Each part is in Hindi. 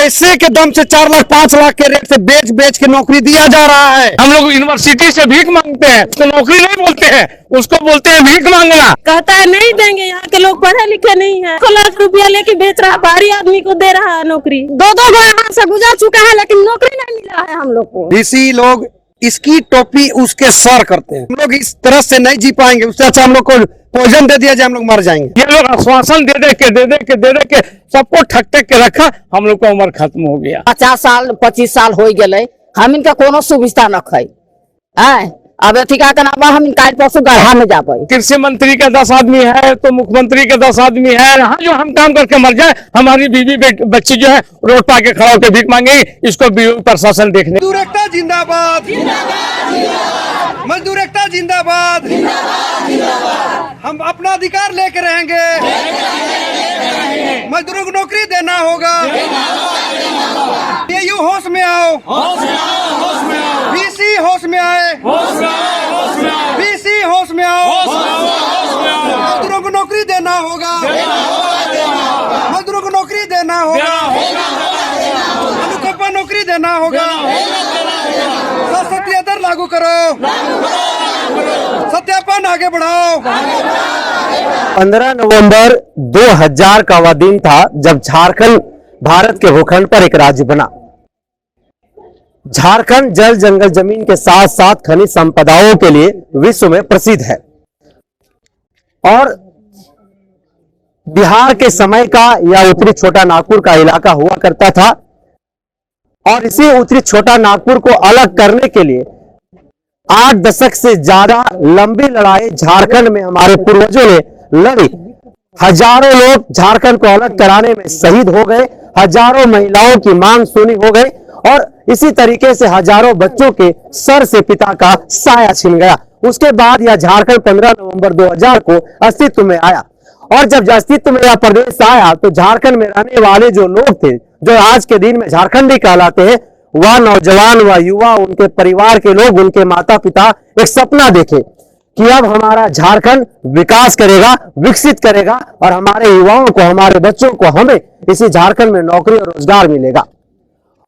पैसे के दम से 4 लाख 5 लाख के रेट से बेच बेच के नौकरी दिया जा रहा है। हम लोग यूनिवर्सिटी से भीख मांगते हैं, उसको नौकरी नहीं बोलते हैं, उसको बोलते हैं भीख मांगना। कहता है नहीं देंगे, यहाँ के लोग पढ़े लिखे नहीं है। 1 लाख रुपया लेके बेच रहा है, बाहरी आदमी को दे रहा है नौकरी। 2-2 गो यहाँ से गुजर चुका है लेकिन नौकरी नहीं मिला है हम लोग को। इसी लोग इसकी टोपी उसके सर करते हैं। हम लोग इस तरह से नहीं जी पाएंगे, उससे अच्छा हम लोग को पॉइजन दे दिया जाए, हम लोग मर जाएंगे। ये लोग आश्वासन दे दे के सबको ठक के रखा, हम लोग का उम्र खत्म हो गया। 50 साल 25 साल हो गए, हम इनका कोनो सुविधा न खाई। अब अथिका करना हम काल परसों गढ़ा में जाबे। कृषि मंत्री का 10 आदमी है तो मुख्यमंत्री के 10 आदमी है। यहाँ जो हम काम करके मर जाए, हमारी बीवी बच्ची जो है रोड पर आके खड़ा होकर भीख मांगेगी, इसको प्रशासन देखने। मजदूर एकता जिंदाबाद, मजदूर एकता जिंदाबाद। हम अपना अधिकार लेके रहेंगे, मजदूरों को नौकरी देना होगा। ये यू होश में आओ, बीसी होश में आए, बीसी होश में आओ। मजदूरों को नौकरी देना होगा, मजदूरों को नौकरी देना होगा, अनुकंपा नौकरी देना होगा। सत्यादर लागू करो, सत्यापन आगे बढ़ाओ। 15 नवंबर 2000 का वह दिन था जब झारखंड भारत के भूखंड पर एक राज्य बना। झारखंड जल जंगल जमीन के साथ साथ खनिज संपदाओं के लिए विश्व में प्रसिद्ध है और बिहार के समय का यह उत्तरी छोटा नागपुर का इलाका हुआ करता था। और इसी उत्तरी छोटा नागपुर को अलग करने के लिए 8 दशक से ज्यादा लंबी लड़ाई झारखंड में हमारे पूर्वजों ने लड़ी। हजारों लोग झारखंड को अलग कराने में शहीद हो गए, हजारों महिलाओं की मांग सुनी हो गई और इसी तरीके से हजारों बच्चों के सर से पिता का साया छिन गया। उसके बाद यह झारखंड 15 नवंबर 2000 को अस्तित्व में आया और जब अस्तित्व में यह प्रदेश आया तो झारखंड में रहने वाले जो लोग थे, जो आज के दिन में झारखंडी कहलाते हैं, वह नौजवान, वह युवा, उनके परिवार के लोग, उनके माता पिता एक सपना देखे कि अब हमारा झारखंड विकास करेगा, विकसित करेगा और हमारे युवाओं को, हमारे बच्चों को, हमें इसी झारखंड में नौकरी और रोजगार मिलेगा।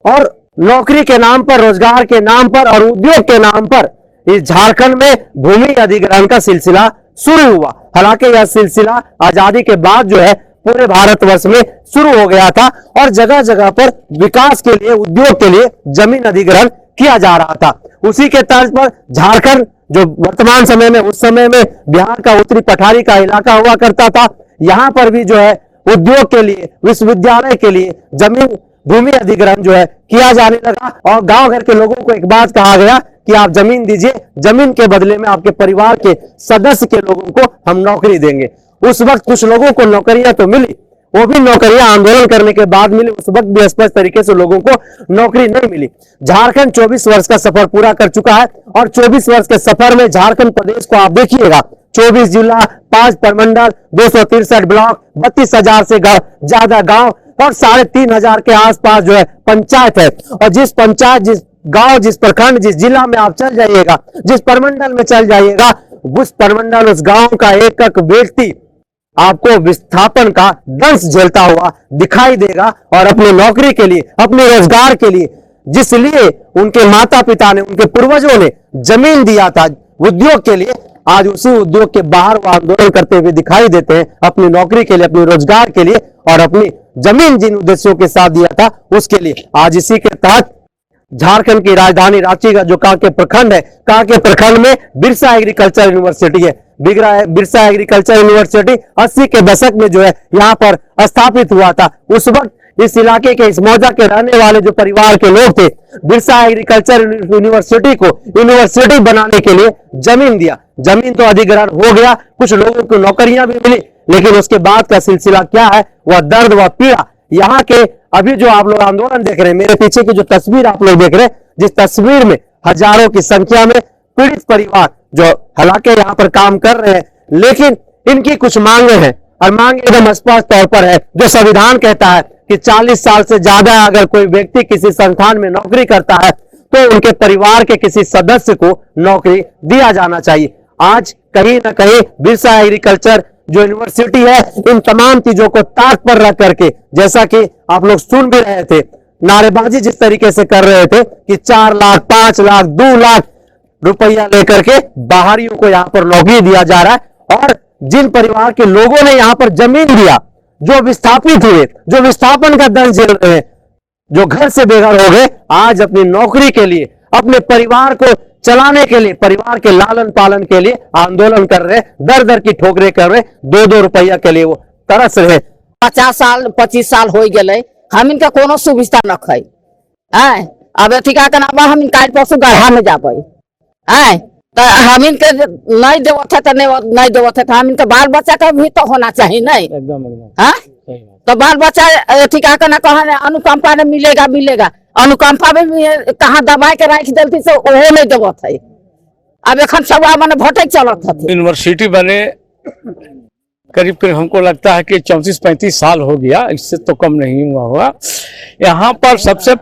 और नौकरी के नाम पर, रोजगार के नाम पर और उद्योग के नाम पर इस झारखंड में भूमि अधिग्रहण का सिलसिला शुरू हुआ। हालांकि यह सिलसिला आजादी के बाद जो है पूरे भारतवर्ष में शुरू हो गया था और जगह जगह पर विकास के लिए, उद्योग के लिए जमीन अधिग्रहण किया जा रहा था। उसी के तर्ज पर झारखंड जो वर्तमान समय में, उस समय में बिहार का उत्तरी पठारी का इलाका हुआ करता था, यहाँ पर भी जो है उद्योग के लिए, विश्वविद्यालय के लिए जमीन भूमि अधिग्रहण जो है किया जाने लगा और गांव घर के लोगों को एक बात कहा गया कि आप जमीन दीजिए, जमीन के बदले में आपके परिवार के सदस्य के लोगों को हम नौकरी देंगे। उस वक्त कुछ लोगों को नौकरियां तो मिली, वो भी नौकरियां आंदोलन करने के बाद मिली। उस वक्त भी स्पष्ट तरीके से लोगों को नौकरी नहीं मिली। झारखंड 24 वर्ष का सफर पूरा कर चुका है और 24 वर्ष के सफर में झारखंड प्रदेश को आप देखिएगा, 24 जिला, 5 प्रमंडल, 263 ब्लॉक, 32,000 से ज्यादा गांव और 3,500 के आसपास जो है पंचायत है। और जिस पंचायत, जिस गांव, जिस प्रखंड, जिस जिला में आप चल जाइएगा, जिस प्रमंडल में चल जाइएगा, उस प्रमंडल, उस गांव का एक एक व्यक्ति आपको विस्थापन का दंश झेलता हुआ दिखाई देगा और अपनी नौकरी के लिए, अपने रोजगार के लिए, जिस लिए उनके माता पिता ने, उनके पूर्वजों ने जमीन दिया था उद्योग के लिए, आज उसी उद्योग के बाहर वो आंदोलन करते हुए दिखाई देते हैं अपनी नौकरी के लिए, अपने रोजगार के लिए और अपनी जमीन जिन उद्देश्यों के साथ दिया था उसके लिए। आज इसी के तहत झारखंड की राजधानी रांची का जो कांके प्रखंड है, कांके प्रखंड में बिरसा एग्रीकल्चर यूनिवर्सिटी है। बिरसा एग्रीकल्चर यूनिवर्सिटी 80 के दशक में जो है यहाँ पर स्थापित हुआ था। उस वक्त इस इलाके के, इस मौजा के रहने वाले जो परिवार के लोग थे, बिरसा एग्रीकल्चर यूनिवर्सिटी को यूनिवर्सिटी बनाने के लिए जमीन दिया। जमीन तो अधिग्रहण हो गया, कुछ लोगों को नौकरियां भी मिली, लेकिन उसके बाद का सिलसिला क्या है, वह दर्द, वह पीड़ा। यहाँ के अभी जो आप लोग आंदोलन देख रहे हैं, मेरे पीछे की जो तस्वीर आप लोग देख रहे हैं, जिस तस्वीर में हजारों की संख्या में पीड़ित परिवार जो हालांकि यहाँ पर काम कर रहे हैं, लेकिन इनकी कुछ मांगे हैं और मांग एकदम स्पष्ट तौर पर है। जो संविधान कहता है कि 40 साल से ज्यादा अगर कोई व्यक्ति किसी संस्थान में नौकरी करता है तो उनके परिवार के किसी सदस्य को नौकरी दिया जाना चाहिए। आज कहीं ना कहीं बिरसा एग्रीकल्चर जो यूनिवर्सिटी है, इन तमाम चीजों को ताक पर रख करके, जैसा कि आप लोग सुन भी रहे थे, नारेबाजी जिस तरीके से कर रहे थे कि 4 लाख 5 लाख 2 लाख रुपया लेकर के बाहरियों को यहां पर नौकरी दिया जा रहा है, और जिन परिवार के लोगों ने यहां पर जमीन दिया, जो विस्थापित हुए, जो विस्थापन का दंड झेल रहे हैं, जो घर से बेघर हो गए, आज अपनी नौकरी के लिए, अपने परिवार को चलाने के लिए, परिवार के लालन पालन के लिए आंदोलन कर रहे, दर दर की ठोकरें कर रहे, 2-2 रुपया के लिए वो तरस रहे। 50 साल 25 साल हो गए, हम इनका कोनो सुविधा न खई। अब अथिका के नाम हम काल परसों गढ़ा में जाबे, तो हम इनके नहीं देवत है, तो नहीं देवत है, तो हम इनके बाल बच्चा का भी तो होना चाहिए नहीं। तो बाल बच्चा अथिका के ना कहा अनुकंपा ने मिलेगा अनुकंपा में कहाँ दबा के रख देती से वो नहीं देवत है। अब एखन सब मैंने भटक चलत है। यूनिवर्सिटी बने करीब करीब हमको लगता है कि 34-35 साल हो गया, इससे तो कम नहीं हुआ होगा। यहाँ पर सबसे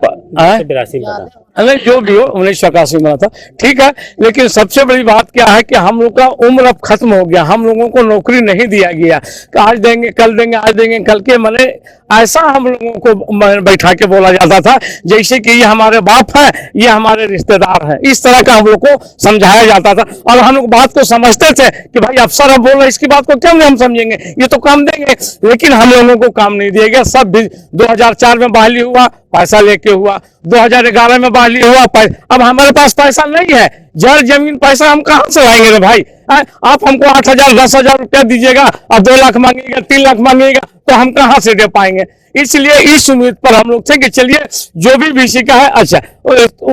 नहीं जो भी हो 1981 में था, ठीक है, लेकिन सबसे बड़ी बात क्या है कि हम लोग का उम्र अब खत्म हो गया, हम लोगों को नौकरी नहीं दिया गया कि आज देंगे कल देंगे आज देंगे कल के, मैंने ऐसा हम लोगों को बैठा के बोला जाता था जैसे कि ये हमारे बाप है, ये हमारे रिश्तेदार है, इस तरह का हम लोग को समझाया जाता था। और हम लोग बात को समझते थे कि भाई अफसर अब बोल रहे इसकी बात को क्यों नहीं हम समझेंगे, ये तो काम देंगे, लेकिन हम लोगों को काम नहीं दिया गया। सब 2004 में बहाली हुआ, पैसा लेके हुआ, 2011 में बहाली हुआ, अब हमारे पास पैसा नहीं है, जड़ जमीन पैसा हम कहां से लाएंगे रे भाई। आप हमको 8,000 10,000 रुपया दीजिएगा और 2 लाख मांगेगा 3 लाख मांगेगा, तो हम कहां से दे पाएंगे। इसलिए इस उम्मीद पर हम लोग थे कि चलिए जो भी बीसी का है, अच्छा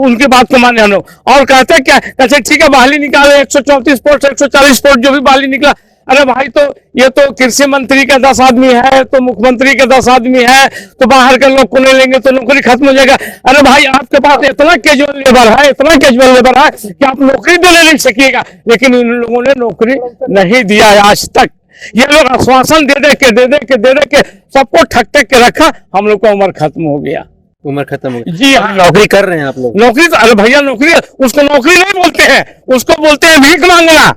उनकी बात को माने हम लोग। और कहते क्या, कहते ठीक है बहाली निकाले 134 पोस्ट 140 पोस्ट जो भी बहाली निकला। अरे भाई तो ये तो कृषि मंत्री का 10 आदमी है, तो मुख्यमंत्री का 10 आदमी है, तो बाहर के लोग को नहीं लेंगे तो नौकरी खत्म हो जाएगा। अरे भाई आपके पास इतना कैजुअल लेबर है, इतना कैजुअल लेबर है कि आप नौकरी देने नहीं सकिएगा, लेकिन इन लोगों ने नौकरी नहीं दिया है आज तक। ये लोग आश्वासन दे दे के सबको ठक के रखा, हम लोग का उम्र खत्म हो गया। उम्र खत्म हो गई। जी हाँ, नौकरी कर रहे हैं आप लोग? नौकरी तो अरे भैया नौकरी, उसको नौकरी नहीं बोलते हैं, उसको बोलते हैं भीख मांगना।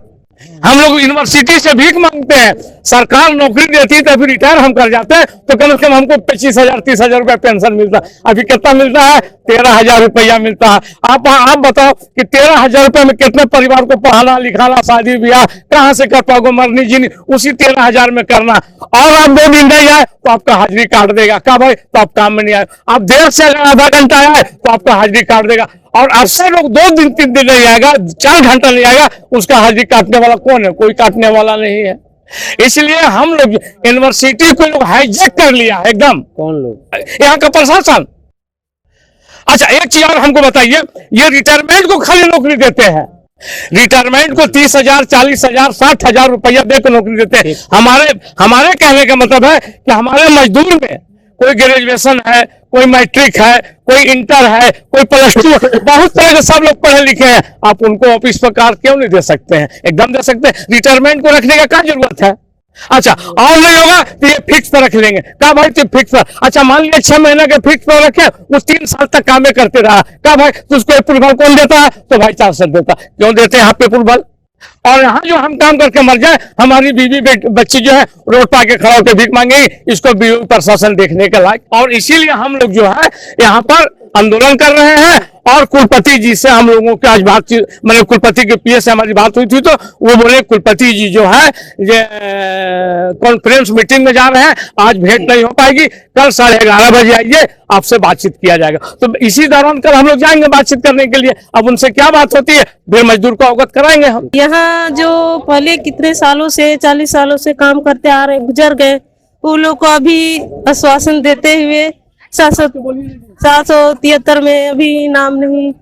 हम लोग यूनिवर्सिटी से भीख मांगते हैं, सरकार नौकरी देती है तो फिर रिटायर हम कर जाते हैं, तो कम से कम हमको 25,000 30,000 रुपया पेंशन मिलता है। अभी कितना मिलता है? 13,000 रुपया मिलता है। आप बताओ कि 13,000 रुपये में कितने परिवार को पढ़ाना लिखाना शादी ब्याह कहाँ से कर पाओगे, मरनी जीनी उसी 13,000 में करना। और आप 2 दिन नहीं आए तो आपका हाजिरी काट देगा, क्या भाई तो आप काम में नहीं आए। आप देर से अगर आधा घंटा आए तो आपका हाजिरी काट देगा। और अक्सर लोग 2 दिन 3 दिन नहीं आएगा, 4 घंटा नहीं आएगा, उसका हाजिरी काटने वाला कौन है? कोई काटने वाला नहीं है। इसलिए हम लोग यूनिवर्सिटी को लोग हाईजैक कर लिया एकदम। कौन लोग? यहाँ का प्रशासन। अच्छा एक चीज और हमको बताइए, ये रिटायरमेंट को खाली नौकरी देते हैं, रिटायरमेंट को 30,000 40,000 60,000 रुपया देकर नौकरी देते हैं। हमारे कहने का मतलब है कि हमारे मजदूर में कोई ग्रेजुएशन है, कोई मैट्रिक है, कोई इंटर है, कोई +2, बहुत तरह के सब लोग पढ़े लिखे हैं। आप उनको ऑफिस पर कार क्यों नहीं दे सकते हैं? एकदम दे सकते हैं। रिटायरमेंट को रखने का क्या जरूरत है? अच्छा और नहीं होगा तो ये फिक्स पर रख लेंगे, क्या भाई तो फिक्स पर। अच्छा मान लिया 6 महीने के फिक्स पर रखे, वो 3 साल तक कामें करते रहा, क्या भाई तो उसको अप्रूवल कौन देता है? तो भाई 4 साल देता। क्यों देते हैं यहाँ पे अप्रूवल? और यहाँ जो हम काम करके मर जाए, हमारी बीवी बच्ची जो है रोड पर आके खड़ा होकर भीख मांगेगी, इसको बीवी प्रशासन देखने के लायक। और इसीलिए हम लोग जो है यहाँ पर आंदोलन कर रहे हैं। और कुलपति जी से हम लोगों की आज बातचीत, मैंने कुलपति के पीए से हमारी बात हुई थी, तो वो बोले कुलपति जी जो है ये कॉन्फ्रेंस मीटिंग में जा रहे हैं, आज भेंट नहीं हो पाएगी, कल 11:30 बजे आइए, आपसे बातचीत किया जाएगा। तो इसी दौरान कल हम लोग जाएंगे बातचीत करने के लिए। अब उनसे क्या बात होती है फिर मजदूर को अवगत कराएंगे हम। यहाँ जो पहले कितने सालों से 40 सालों से काम करते आ रहे गुजर गए, वो लोग को अभी आश्वासन देते हुए 773 में अभी नाम नहीं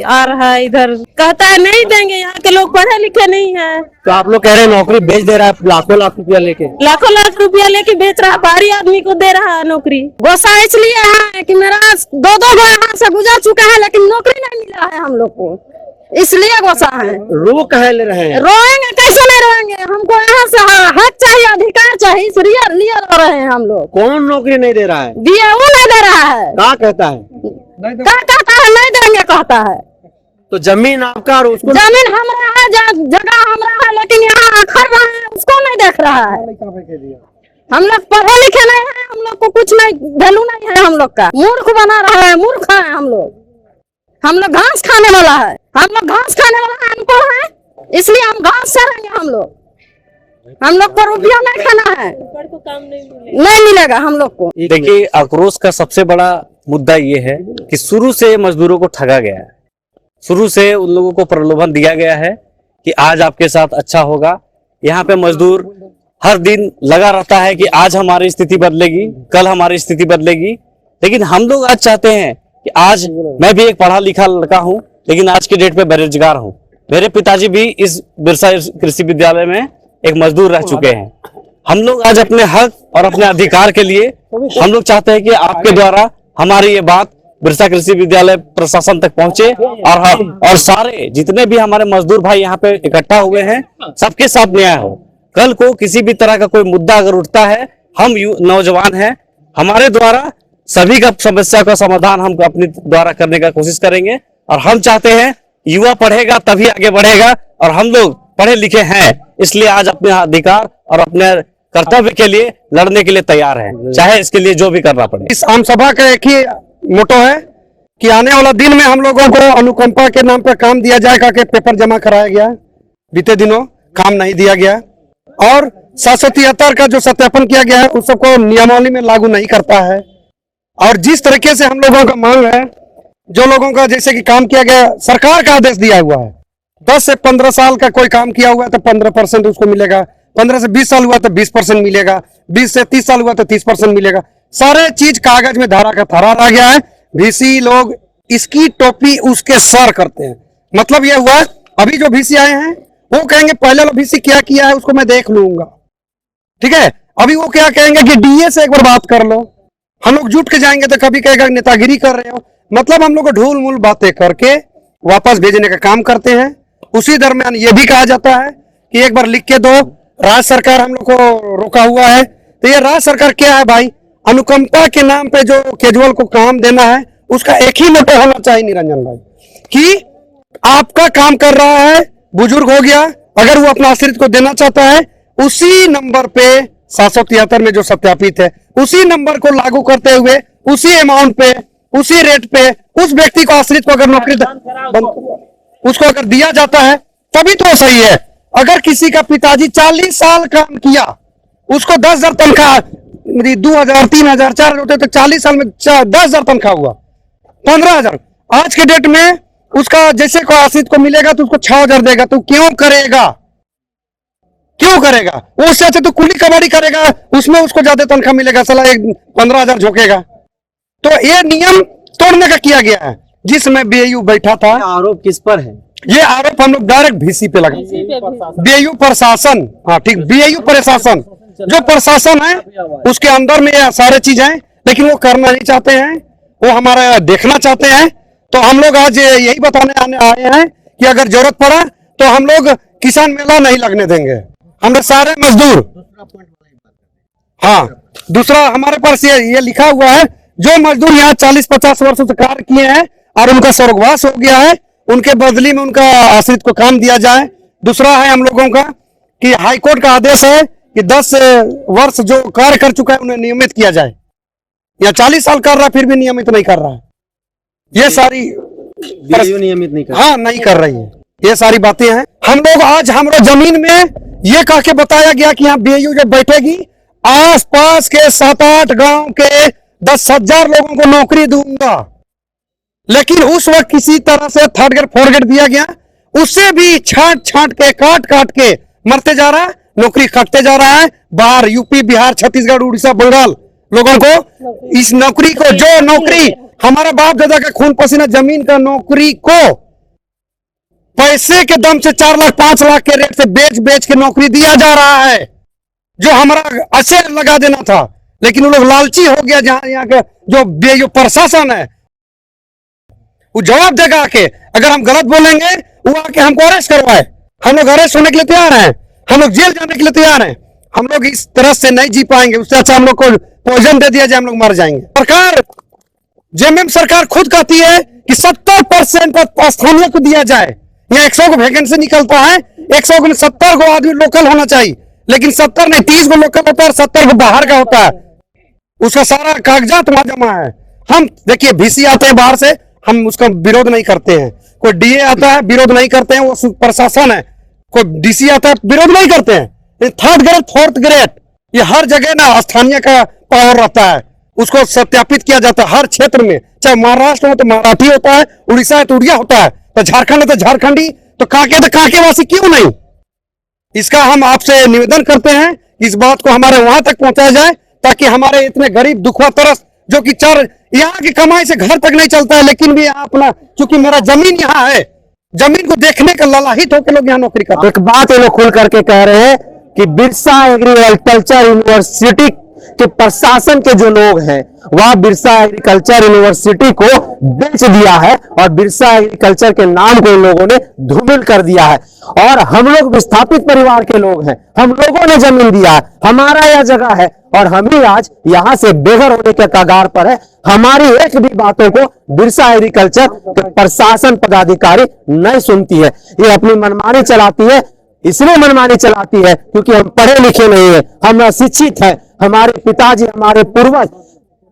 आ रहा है। इधर कहता है नहीं देंगे, यहाँ के लोग पढ़े लिखे नहीं है। तो आप लोग कह रहे हैं नौकरी बेच दे रहा है, लाखों लाख रुपया लेके, लाखों लाख रुपया लेके बेच रहा है, बाहरी आदमी को दे रहा है नौकरी। गोसा इसलिए है कि मेरा 2-2 गो यहाँ से गुजर चुका है, लेकिन नौकरी नहीं मिला है हम लोग को, इसलिए गोसा है। रो कहे ले रहे हैं? रोएंगे कैसे नहीं रोएंगे, हमको यहाँ से हक चाहिए, अधिकार चाहिए, इसलिए लिए रो रहे हैं हम लोग। कौन नौकरी नहीं दे रहा है? दिया वो नहीं दे रहा है। क्या कहता है? क्या कहता है? नहीं देंगे कहता है। तो जमीन आपका और उसको? जमीन हमरा है, जगह हमरा है, लेकिन यहाँ खड़ रहा है, उसको नहीं देख रहा है। हम लोग पढ़े लिखे नहीं है, हम लोग को कुछ नहीं वैल्यू नहीं है, हम लोग का मूर्ख बना रहा है, मूर्ख है हम लोग घास खाने वाला है, हम लोग घास खाने वाला अनपढ़ है, इसलिए हम घास चढ़ेंगे। हम लोग को रुपया नहीं खाना है, नहीं मिलेगा हम लोग को। देखिए, आक्रोश का सबसे बड़ा मुद्दा ये है कि शुरू से मजदूरों को ठगा गया है, शुरू से उन लोगों को प्रलोभन दिया गया है कि आज आपके साथ अच्छा होगा। यहाँ पे मजदूर हर दिन लगा रहता है कि आज हमारी स्थिति बदलेगी, कल हमारी स्थिति बदलेगी, लेकिन हम लोग आज चाहते हैं कि आज मैं भी एक पढ़ा लिखा लड़का हूँ, लेकिन आज के डेट पे बेरोजगार हूँ। मेरे पिताजी भी इस बिरसा कृषि विद्यालय में एक मजदूर रह चुके हैं। हम लोग आज अपने हक और अपने अधिकार के लिए हम लोग चाहते हैं कि आपके द्वारा हमारी ये बात बिरसा कृषि विद्यालय प्रशासन तक पहुंचे और सारे जितने भी हमारे मजदूर भाई यहाँ पे इकट्ठा हुए हैं सबके साथ न्याय हो। कल को किसी भी तरह का कोई मुद्दा अगर उठता है, हम नौजवान हैं, हमारे द्वारा सभी का समस्या का समाधान हम अपने द्वारा करने का कोशिश करेंगे। और हम चाहते हैं युवा पढ़ेगा तभी आगे बढ़ेगा, और हम लोग पढ़े लिखे हैं, इसलिए आज अपने अधिकार और अपने कर्तव्य के लिए लड़ने के लिए तैयार हैं, चाहे इसके लिए जो भी करना पड़े। इस आम सभा का एक ही मोटो है कि आने वाला दिन में हम लोगों को अनुकंपा के नाम पर काम दिया जाएगा कि पेपर जमा कराया गया, बीते दिनों काम नहीं दिया गया, और 773 का जो सत्यापन किया गया है उस सबको नियमावली में लागू नहीं करता है। और जिस तरीके से हम लोगों का मांग है, जो लोगों का जैसे कि काम किया गया, सरकार का आदेश दिया हुआ है, 10 से 15 साल का कोई काम किया हुआ है तो 15% उसको मिलेगा, 15 से 20 साल हुआ तो 20% मिलेगा, 20 से 30 साल हुआ तो 30% मिलेगा। सारे चीज कागज में धारा का थरा रह गया है। वीसी लोग इसकी टोपी उसके सर करते हैं। मतलब यह हुआ, अभी जो वीसी आए हैं वो कहेंगे पहले वाला वीसी क्या किया है उसको मैं देख लूंगा, ठीक है। अभी वो क्या कहेंगे कि डीए से एक बार बात कर लो। हम लोग जुट के जाएंगे तो कभी कहेगा नेतागिरी कर रहे हो। मतलब हम लोग को ढूल मूल बातें करके वापस भेजने का काम करते हैं। उसी दरमियान ये भी कहा जाता है कि एक बार लिख के दो, राज्य सरकार हम लोग को रोका हुआ है। तो ये राज्य सरकार क्या है भाई, अनुकंपा के नाम पे जो केजरीवाल को काम देना है उसका एक ही मोटो होना चाहिए निरंजन भाई, कि आपका काम कर रहा है, बुजुर्ग हो गया, अगर वो अपना आश्रित को देना चाहता है उसी नंबर पे 773 में जो सत्यापित है उसी नंबर को लागू करते हुए उसी अमाउंट पे उसी रेट पे उस व्यक्ति को आश्रित को अगर नौकरी उसको अगर दिया जाता है तभी तो सही है। अगर किसी का पिताजी 40 साल काम किया, उसको 10,000 तनख्वाह, 2,000 3,000 4,000 होते तो 40 साल में 10,000 तनख्वाह हुआ 15,000। आज के डेट में उसका जैसे को आश्रित को मिलेगा तो उसको 6,000 देगा, तो क्यों करेगा, क्यों करेगा? वो उससे अच्छा तो कुली कबाड़ी करेगा, उसमें उसको ज्यादा तनख्वाह मिलेगा, साला 15,000 झोंकेगा। तो ये नियम तोड़ने का किया गया है। जिसमें बीएयू बैठा था, आरोप किस पर है? ये आरोप हम लोग डायरेक्ट वीसी पे लगा, बीएयू प्रशासन, हाँ ठीक, बीएयू प्रशासन, जो प्रशासन है उसके अंदर में ये सारे चीजें, लेकिन वो करना नहीं चाहते हैं, वो हमारा देखना चाहते हैं। तो हम लोग आज यही बताने आए हैं कि अगर जरूरत पड़ा तो हम लोग किसान मेला नहीं लगने देंगे, हम लोग सारे मजदूर। हाँ, दूसरा हमारे पास ये लिखा हुआ है, जो मजदूर यहाँ 40-50 वर्ष से कार्य किए हैं और उनका स्वर्गवास हो गया है, उनके बदली में उनका आश्रित को काम दिया जाए। दूसरा है हम लोगों का कि हाईकोर्ट का आदेश है कि 10 वर्ष जो कार्य कर चुका है उन्हें नियमित किया जाए। या 40 साल कर रहा फिर भी नियमित नहीं कर रहा है, ये सारी नियमित नहीं कर, हाँ नहीं कर रही है, ये सारी बातें हैं। हम लोग आज हमारे जमीन में ये कह के बताया गया कि यहाँ बीएयू जब बैठेगी आसपास के 7-8 गांव के 10,000 लोगों को नौकरी दूंगा। लेकिन उस वक्त किसी तरह से 3rd ग्रेड 4th ग्रेड दिया गया, उससे भी छांट के काट के मरते जा रहा है, नौकरी काटते जा रहा है। बाहर यूपी, बिहार, छत्तीसगढ़, उड़ीसा, बंगाल लोगों को इस नौकरी को, जो नौकरी हमारा बाप दादा का खून पसीना जमीन का नौकरी को पैसे के दम से 4 लाख 5 लाख के रेट से बेच के नौकरी दिया जा रहा है, जो हमारा अच्छे लगा देना था। लेकिन वो लोग लालची हो गया। जहां यहाँ के जो प्रशासन है वो जवाब देगा आके, अगर हम गलत बोलेंगे वो आके हमको अरेस्ट करवाए। हम लोग अरेस्ट होने के लिए तैयार हैं, हम लोग जेल जाने के लिए तैयार हैं। हम लोग इस तरह से नहीं जी पाएंगे, उससे अच्छा हम लोग को पॉइजन दे दिया जाए, हम लोग मर जाएंगे। सरकार, जेएमएम सरकार खुद कहती है कि 70% स्थानीय को दिया जाए। यहाँ 100 को वैकेंसी निकलता है, 100 में 70 को आदमी लोकल होना चाहिए, लेकिन 70 नहीं 30 को लोकल होता है और 70 को बाहर का होता है, उसका सारा कागजात वहां जमा है। हम देखिए VC आते हैं बाहर से, हम उसका विरोध नहीं करते हैं, कोई DA आता है विरोध नहीं करते हैं, वो प्रशासन है, कोई DC आता है विरोध नहीं करते हैं। 3rd ग्रेड 4th ग्रेड ये हर जगह ना स्थानीय का पावर रहता है, उसको सत्यापित किया जाता है हर क्षेत्र में, चाहे महाराष्ट्र में तो मराठी होता है, उड़ीसा है तो उड़िया होता है, तो झारखंड है तो झारखंडी, तो कांकेवासी क्यों नहीं। इसका हम आपसे निवेदन करते हैं इस बात को हमारे वहां तक पहुंचाया जाए, ताकि हमारे इतने गरीब दुखवा तरस जो कि यहाँ की कमाई से घर तक नहीं चलता है, लेकिन भी यहाँ अपना, चूंकि मेरा जमीन यहाँ है, जमीन को देखने का ललाहित होकर लोग यहाँ नौकरी करते हैं। एक बात ये लोग खुल करके कह रहे हैं कि बिरसा एग्रीकल्चर यूनिवर्सिटी के प्रशासन के जो लोग हैं वह बिरसा एग्रीकल्चर यूनिवर्सिटी को बेच दिया है और बिरसा एग्रीकल्चर के नाम को इन लोगों ने धूमिल कर दिया है। और हम लोग विस्थापित परिवार के लोग हैं, हम लोगों ने जमीन दिया है, हमारा यह जगह है और हम ही आज यहां से बेघर होने के कगार पर है। हमारी एक भी बातों को बिरसा एग्रीकल्चर के प्रशासन पदाधिकारी नहीं सुनती है, ये अपनी मनमानी चलाती है। इसलिए मनमानी चलाती है क्योंकि हम पढ़े लिखे नहीं है, हम अशिक्षित हैं, हमारे पिताजी हमारे पूर्वज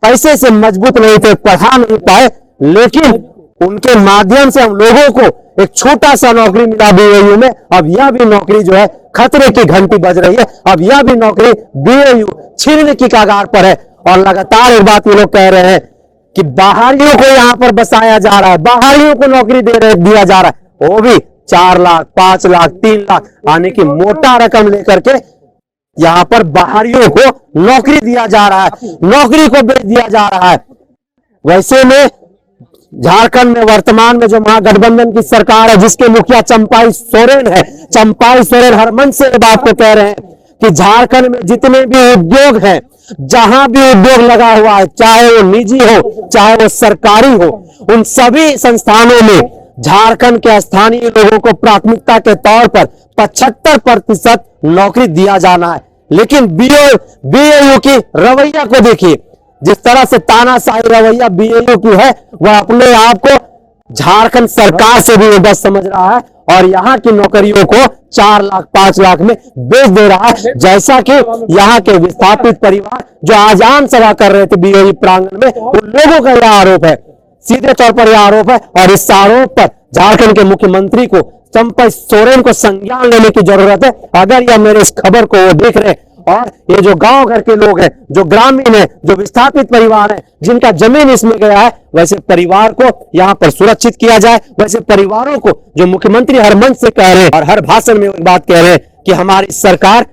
पैसे से मजबूत नहीं थे, पढ़ा नहीं पाए, लेकिन उनके माध्यम से हम लोगों को एक छोटा सा नौकरी मिला BAU में। अब यह भी नौकरी जो है खतरे की घंटी बज रही है, अब यह भी नौकरी BAU छीनने की कगार पर है। और लगातार एक बात ये लोग कह रहे हैं कि बाहरियों को यहाँ पर बसाया जा रहा है, बाहरियों को नौकरी दिया जा रहा है, वो भी 4 लाख 5 लाख 3 लाख आने की मोटा रकम लेकर के यहां पर बाहरियों को नौकरी दिया जा रहा है, नौकरी को बेच दिया जा रहा है। वैसे में झारखंड में वर्तमान में जो महागठबंधन की सरकार है, जिसके मुखिया चंपाई सोरेन है, चंपाई सोरेन हर मंच से बात को कह रहे हैं कि झारखंड में जितने भी उद्योग हैं, जहां भी उद्योग लगा हुआ है, चाहे वो निजी हो चाहे वो सरकारी हो, उन सभी संस्थानों में झारखंड के स्थानीय लोगों को प्राथमिकता के तौर पर 75% नौकरी दिया जाना है। लेकिन BAU की रवैया को देखिए, जिस तरह से तानाशाही रवैया BAU की है, वह अपने आप को झारखंड सरकार से भी बस समझ रहा है और यहाँ की नौकरियों को 4 लाख 5 लाख में बेच दे रहा है। जैसा कि यहाँ के विस्थापित परिवार जो आज आम सभा कर रहे थे BAU प्रांगण में, उन लोगों का यह आरोप है, सीधे तौर पर यह आरोप है। और इस आरोप पर झारखंड के मुख्यमंत्री को चंपाई सोरेन को संज्ञान लेने की जरूरत है। अगर यह मेरे इस खबर को वो देख रहे और ये जो गांव घर के लोग हैं, जो ग्रामीण हैं, जो विस्थापित परिवार हैं, जिनका जमीन इसमें गया है, वैसे परिवार को यहां पर सुरक्षित किया जाए। वैसे परिवारों को जो मुख्यमंत्री हर मंच से कह रहे हैं और हर भाषण में एक बात कह रहे हैं कि हमारी सरकार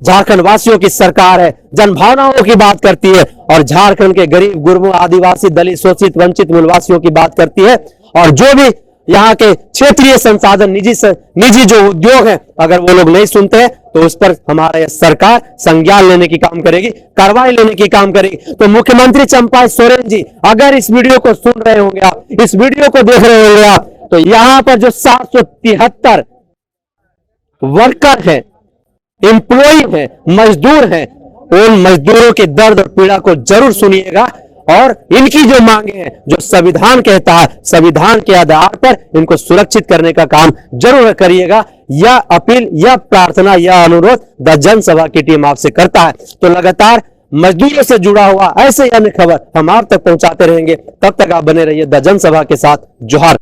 झारखंड वासियों की सरकार है, जनभावनाओं की बात करती है और झारखंड के गरीब गुरबों आदिवासी दलित शोषित वंचित मूलवासियों की बात करती है। और जो भी यहाँ के क्षेत्रीय संसाधन निजी जो उद्योग हैं, अगर वो लोग नहीं सुनते हैं तो उस पर हमारा सरकार संज्ञान लेने की काम करेगी, कार्रवाई लेने की काम करेगी। तो मुख्यमंत्री चंपाई सोरेन जी, अगर इस वीडियो को सुन रहे होंगे आप, इस वीडियो को देख रहे होंगे आप, तो यहाँ पर जो 773 वर्कर है, एम्प्लॉय है, मजदूर है, उन मजदूरों के दर्द और पीड़ा को जरूर सुनिएगा और इनकी जो मांगे हैं, जो संविधान कहता है, संविधान के आधार पर इनको सुरक्षित करने का काम जरूर करिएगा। यह अपील, यह प्रार्थना, यह अनुरोध द जनसभा की टीम आपसे करता है। तो लगातार मजदूरों से जुड़ा हुआ ऐसे अन्य खबर हम आप तक पहुंचाते रहेंगे। तब तक आप बने रहिए द जनसभा के साथ। जोहार।